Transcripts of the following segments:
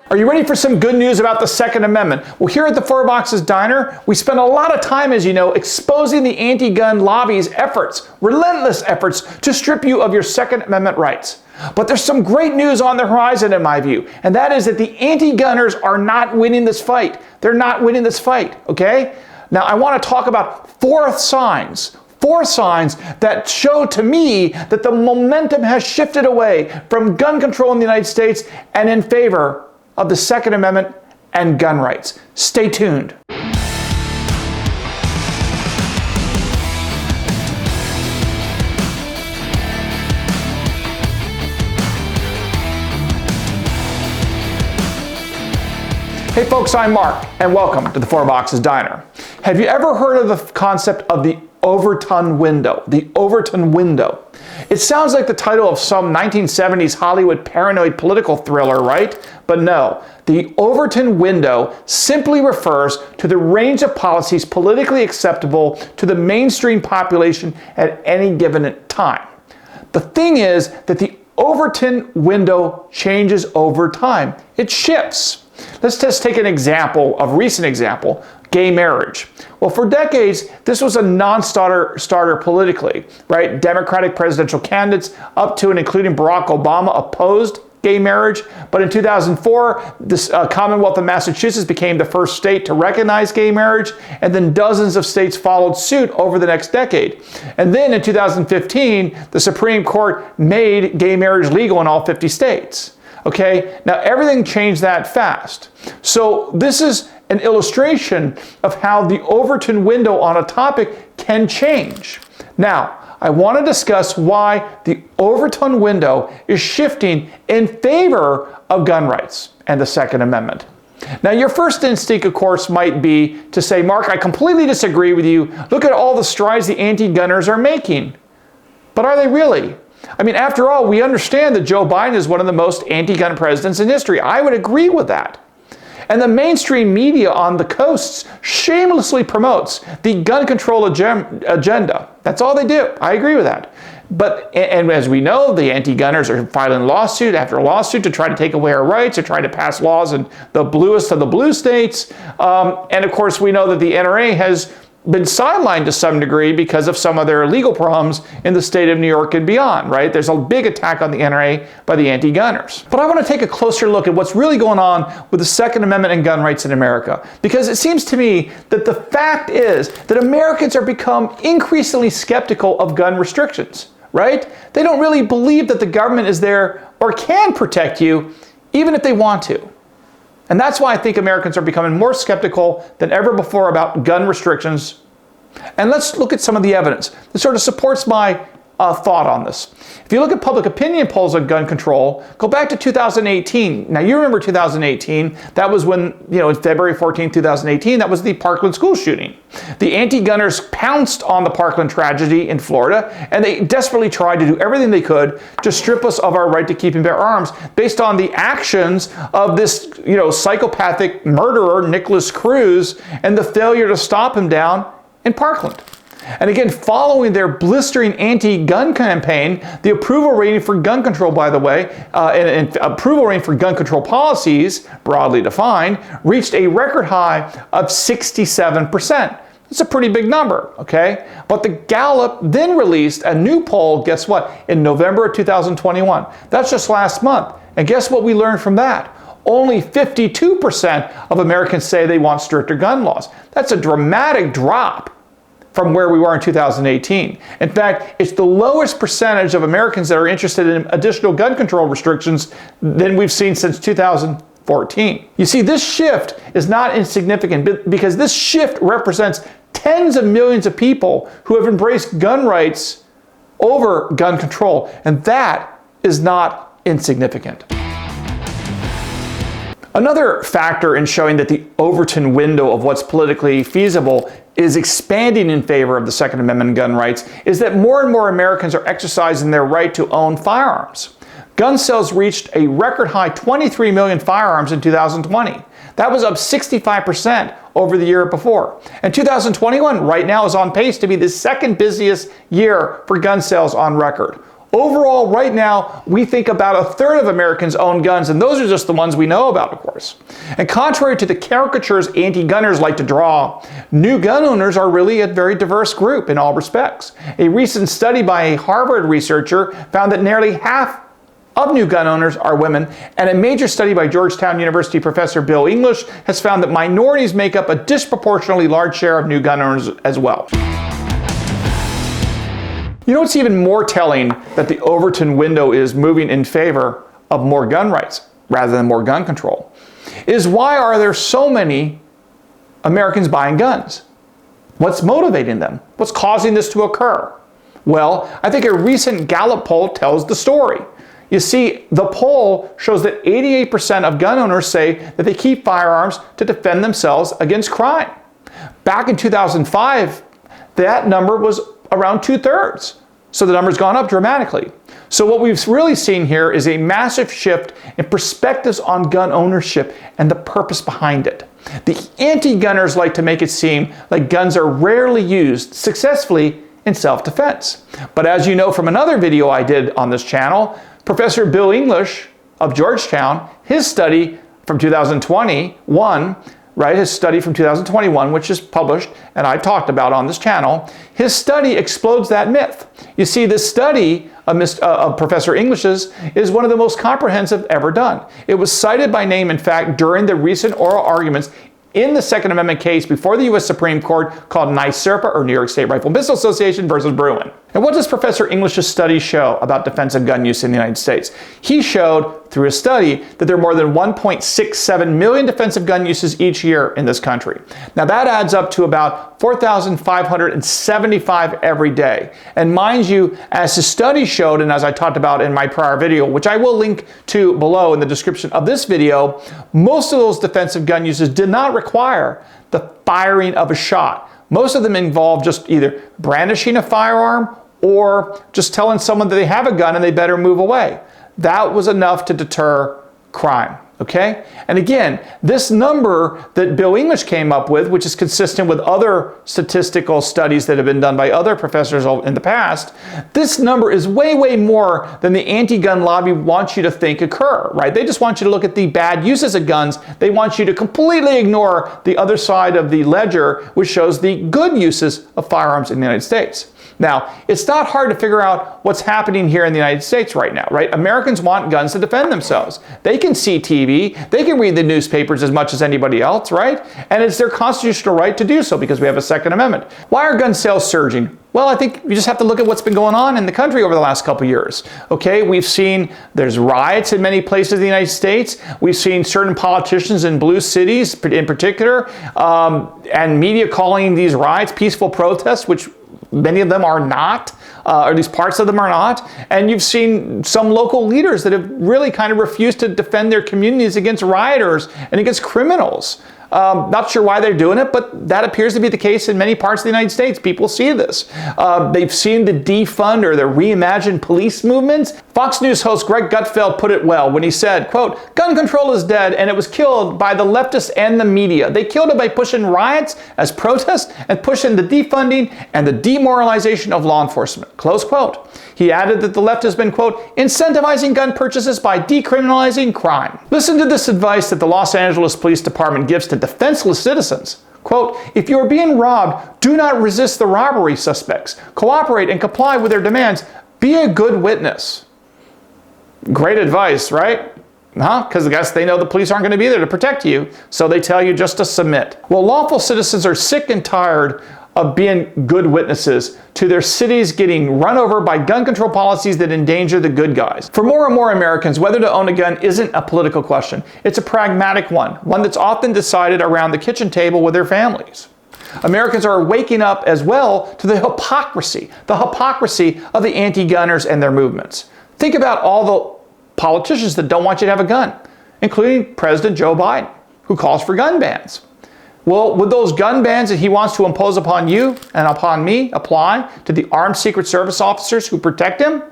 Are you ready for some good news about the Second Amendment? Well, here at the Four Boxes Diner, we spend a lot of time, as you know, exposing the anti-gun lobby's efforts, relentless efforts, to strip you of your Second Amendment rights. But there's some great news on the horizon, in my view, and that is that the anti-gunners are not winning this fight. They're not winning this fight, okay? Now, I want to talk about four signs that show to me that the momentum has shifted away from gun control in the United States and in favor of the Second Amendment and gun rights. Stay tuned. Hey folks, I'm Mark, and welcome to the Four Boxes Diner. Have you ever heard of the concept of the Overton window? The Overton window. It sounds like the title of some 1970s Hollywood paranoid political thriller, right? But no, the Overton window simply refers to the range of policies politically acceptable to the mainstream population at any given time. The thing is that the Overton window changes over time. It shifts. Let's just take an example, a recent example, gay marriage. Well, for decades, this was a non-starter politically, right? Democratic presidential candidates up to and including Barack Obama opposed gay marriage. But in 2004, this Commonwealth of Massachusetts became the first state to recognize gay marriage, and then dozens of states followed suit over the next decade. And then in 2015, the Supreme Court made gay marriage legal in all 50 states. Okay, now everything changed that fast. So this is an illustration of how the Overton window on a topic can change. Now, I want to discuss why the Overton window is shifting in favor of gun rights and the Second Amendment. Now, your first instinct, of course, might be to say, Mark, I completely disagree with you. Look at all the strides the anti-gunners are making. But are they really? I mean, after all, we understand that Joe Biden is one of the most anti-gun presidents in history. I would agree with that. And the mainstream media on the coasts shamelessly promotes the gun control agenda. That's all they do. I agree with that. But, and as we know, the anti-gunners are filing lawsuit after lawsuit to try to take away our rights, or try to pass laws in the bluest of the blue states. And of course, we know that the NRA has been sidelined to some degree because of some of their legal problems in the state of New York and beyond, right? There's a big attack on the NRA by the anti-gunners. But I want to take a closer look at what's really going on with the Second Amendment and gun rights in America, because it seems to me that the fact is that Americans are become increasingly skeptical of gun restrictions, right? They don't really believe that the government is there or can protect you, even if they want to. And that's why I think Americans are becoming more skeptical than ever before about gun restrictions. And let's look at some of the evidence that sort of supports my thought on this. If you look at public opinion polls on gun control, go back to 2018. Now, you remember 2018. That was when, in February 14, 2018, that was the Parkland school shooting. The anti-gunners pounced on the Parkland tragedy in Florida, and they desperately tried to do everything they could to strip us of our right to keep and bear arms based on the actions of this, psychopathic murderer, Nicholas Cruz, and the failure to stop him down in Parkland. And again, following their blistering anti-gun campaign, the approval rating for gun control, by the way, and approval rating for gun control policies, broadly defined, reached a record high of 67%. That's a pretty big number, okay? But the Gallup then released a new poll, guess what, in November of 2021. That's just last month. And guess what we learned from that? Only 52% of Americans say they want stricter gun laws. That's a dramatic drop from where we were in 2018. In fact, it's the lowest percentage of Americans that are interested in additional gun control restrictions than we've seen since 2014. You see, this shift is not insignificant because this shift represents tens of millions of people who have embraced gun rights over gun control, and that is not insignificant. Another factor in showing that the Overton window of what's politically feasible is expanding in favor of the Second Amendment and gun rights is that more and more Americans are exercising their right to own firearms. Gun sales reached a record high 23 million firearms in 2020. That was up 65% over the year before. And 2021 right now is on pace to be the second busiest year for gun sales on record. Overall, right now, we think about a third of Americans own guns, and those are just the ones we know about, of course. And contrary to the caricatures anti-gunners like to draw, new gun owners are really a very diverse group in all respects. A recent study by a Harvard researcher found that nearly half of new gun owners are women, and a major study by Georgetown University professor Bill English has found that minorities make up a disproportionately large share of new gun owners as well. You know what's even more telling that the Overton window is moving in favor of more gun rights rather than more gun control is why are there so many Americans buying guns? What's motivating them? What's causing this to occur? Well, I think a recent Gallup poll tells the story. You see, the poll shows that 88% of gun owners say that they keep firearms to defend themselves against crime. Back in 2005, that number was around 2/3. So the number's gone up dramatically. So what we've really seen here is a massive shift in perspectives on gun ownership and the purpose behind it. The anti-gunners like to make it seem like guns are rarely used successfully in self-defense. But as you know from another video I did on this channel, Professor Bill English of Georgetown, his study from 2021, his study from 2021, which is published and I talked about on this channel, his study explodes that myth. You see, this study of Professor English's is one of the most comprehensive ever done. It was cited by name, in fact, during the recent oral arguments in the Second Amendment case before the U.S. Supreme Court called NYSERPA, or New York State Rifle and Pistol Association versus Bruin. And what does Professor English's study show about defensive gun use in the United States? He showed through his study that there are more than 1.67 million defensive gun uses each year in this country. Now that adds up to about 4,575 every day. And mind you, as his study showed, and as I talked about in my prior video, which I will link to below in the description of this video, most of those defensive gun uses did not require the firing of a shot. Most of them involve just either brandishing a firearm or just telling someone that they have a gun and they better move away. That was enough to deter crime, okay? And again, this number that Bill English came up with, which is consistent with other statistical studies that have been done by other professors in the past, this number is way, way more than the anti-gun lobby wants you to think occur, right? They just want you to look at the bad uses of guns. They want you to completely ignore the other side of the ledger, which shows the good uses of firearms in the United States. Now, it's not hard to figure out what's happening here in the United States right now, right? Americans want guns to defend themselves. They can see TV, they can read the newspapers as much as anybody else, right? And it's their constitutional right to do so because we have a Second Amendment. Why are gun sales surging? Well, I think you just have to look at what's been going on in the country over the last couple years. Okay, we've seen there's riots in many places in the United States. We've seen certain politicians in blue cities in particular, and media calling these riots peaceful protests, which many of them are not, or at least parts of them are not. And you've seen some local leaders that have really kind of refused to defend their communities against rioters and against criminals. Not sure why they're doing it, but that appears to be the case in many parts of the United States. People see this. They've seen the defund or the reimagined police movements. Fox News host Greg Gutfeld put it well when he said, quote, "Gun control is dead and it was killed by the leftists and the media. They killed it by pushing riots as protests and pushing the defunding and the demoralization of law enforcement," close quote. He added that the left has been, quote, "incentivizing gun purchases by decriminalizing crime." Listen to this advice that the Los Angeles Police Department gives to defenseless citizens. Quote, "If you are being robbed, do not resist the robbery suspects. Cooperate and comply with their demands. Be a good witness." Great advice, right? Because I guess they know the police aren't going to be there to protect you, so they tell you just to submit. Well, lawful citizens are sick and tired of being good witnesses to their cities getting run over by gun control policies that endanger the good guys. For more and more Americans, whether to own a gun isn't a political question. It's a pragmatic one that's often decided around the kitchen table with their families. Americans are waking up as well to the hypocrisy of the anti-gunners and their movements. Think about all the politicians that don't want you to have a gun, including President Joe Biden, who calls for gun bans. Well, would those gun bans that he wants to impose upon you and upon me apply to the armed Secret Service officers who protect him?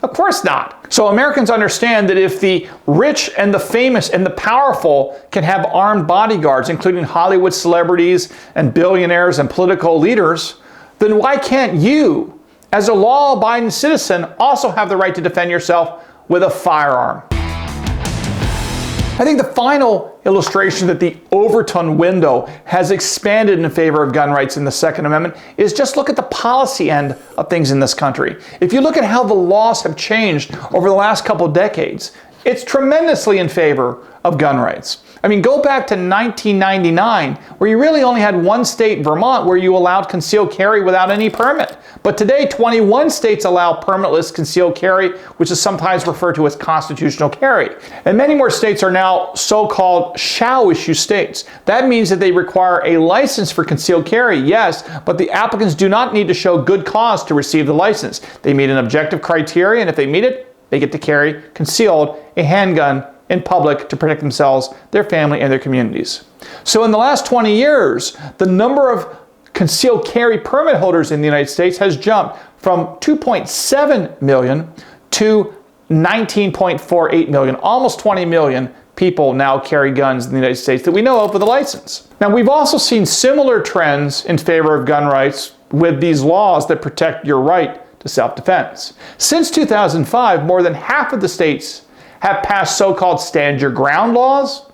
Of course not. So Americans understand that if the rich and the famous and the powerful can have armed bodyguards, including Hollywood celebrities and billionaires and political leaders, then why can't you, as a law-abiding citizen, also have the right to defend yourself with a firearm. I think the final illustration that the Overton window has expanded in favor of gun rights in the Second Amendment is just look at the policy end of things in this country. If you look at how the laws have changed over the last couple of decades, it's tremendously in favor of gun rights. I mean, go back to 1999, where you really only had one state, Vermont, where you allowed concealed carry without any permit. But today, 21 states allow permitless concealed carry, which is sometimes referred to as constitutional carry. And many more states are now so-called shall-issue states. That means that they require a license for concealed carry, yes, but the applicants do not need to show good cause to receive the license. They meet an objective criteria, and if they meet it, they get to carry concealed a handgun in public to protect themselves, their family, and their communities. So in the last 20 years, the number of concealed carry permit holders in the United States has jumped from 2.7 million to 19.48 million. Almost 20 million people now carry guns in the United States that we know of with a license. Now, we've also seen similar trends in favor of gun rights with these laws that protect your right to self-defense. Since 2005, more than half of the states have passed so-called stand your ground laws.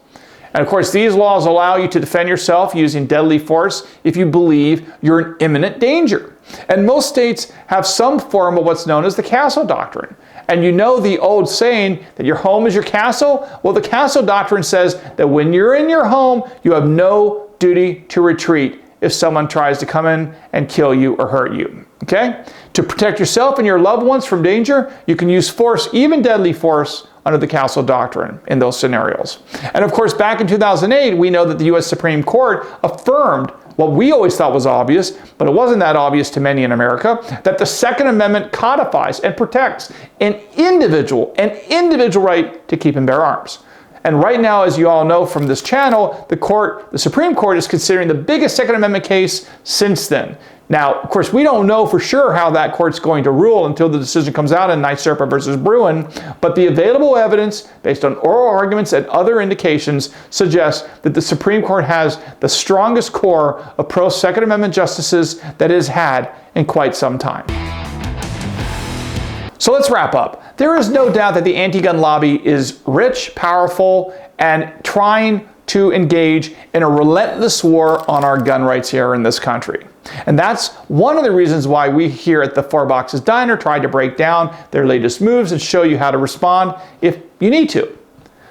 And of course, these laws allow you to defend yourself using deadly force if you believe you're in imminent danger. And most states have some form of what's known as the castle doctrine. And you know the old saying that your home is your castle? Well, the castle doctrine says that when you're in your home, you have no duty to retreat if someone tries to come in and kill you or hurt you. Okay? To protect yourself and your loved ones from danger, you can use force, even deadly force, under the castle doctrine in those scenarios. And of course, back in 2008, we know that the U.S. Supreme Court affirmed what we always thought was obvious, but it wasn't that obvious to many in America, that the Second Amendment codifies and protects an individual right to keep and bear arms. And right now, as you all know from this channel, the Supreme Court is considering the biggest Second Amendment case since then. Now, of course, we don't know for sure how that court's going to rule until the decision comes out in NYSERPA versus Bruin, but the available evidence, based on oral arguments and other indications, suggests that the Supreme Court has the strongest core of pro-Second Amendment justices that it has had in quite some time. So let's wrap up. There is no doubt that the anti-gun lobby is rich, powerful, and trying to engage in a relentless war on our gun rights here in this country. And that's one of the reasons why we here at the Four Boxes Diner try to break down their latest moves and show you how to respond if you need to.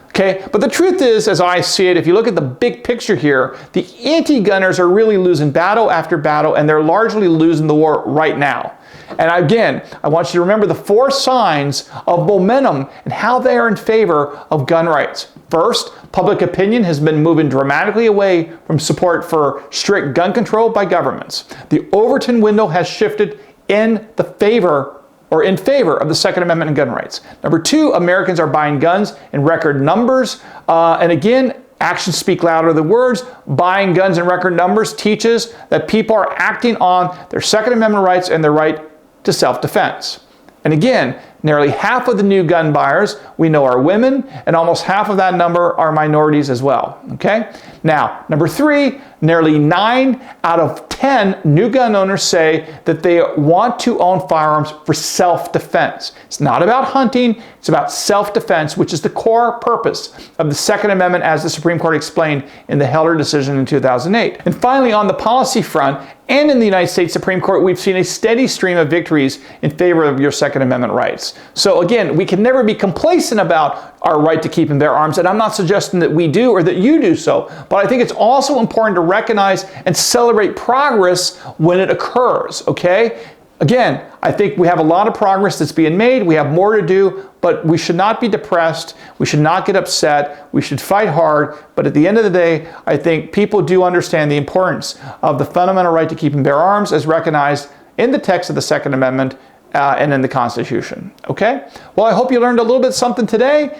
Okay, but the truth is, as I see it, if you look at the big picture here, the anti-gunners are really losing battle after battle, and they're largely losing the war right now. And again, I want you to remember the 4 signs of momentum and how they are in favor of gun rights. First, public opinion has been moving dramatically away from support for strict gun control by governments. The Overton window has shifted in favor of the Second Amendment and gun rights. Number 2, Americans are buying guns in record numbers. And again, actions speak louder than words. Buying guns in record numbers teaches that people are acting on their Second Amendment rights and their right to self-defense. And again, nearly half of the new gun buyers we know are women, and almost half of that number are minorities as well. Okay? Now, number 3, nearly 9 out of 10 new gun owners say that they want to own firearms for self-defense. It's not about hunting, it's about self-defense, which is the core purpose of the Second Amendment, as the Supreme Court explained in the Heller decision in 2008. And finally, on the policy front, and in the United States Supreme Court, we've seen a steady stream of victories in favor of your Second Amendment rights. So again, we can never be complacent about our right to keep and bear arms, and I'm not suggesting that we do or that you do so, but I think it's also important to recognize and celebrate progress when it occurs, okay? Again, I think we have a lot of progress that's being made. We have more to do, but we should not be depressed. We should not get upset. We should fight hard. But at the end of the day, I think people do understand the importance of the fundamental right to keep and bear arms as recognized in the text of the Second Amendment and in the Constitution. Okay? Well, I hope you learned a little bit something today.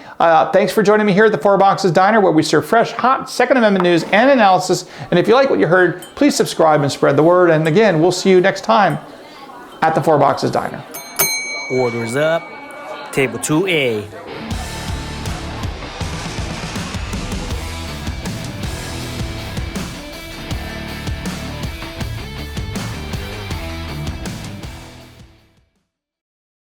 Thanks for joining me here at the Four Boxes Diner, where we serve fresh, hot Second Amendment news and analysis. And if you like what you heard, please subscribe and spread the word. And again, we'll see you next time at the Four Boxes Diner. Orders up. Table 2A.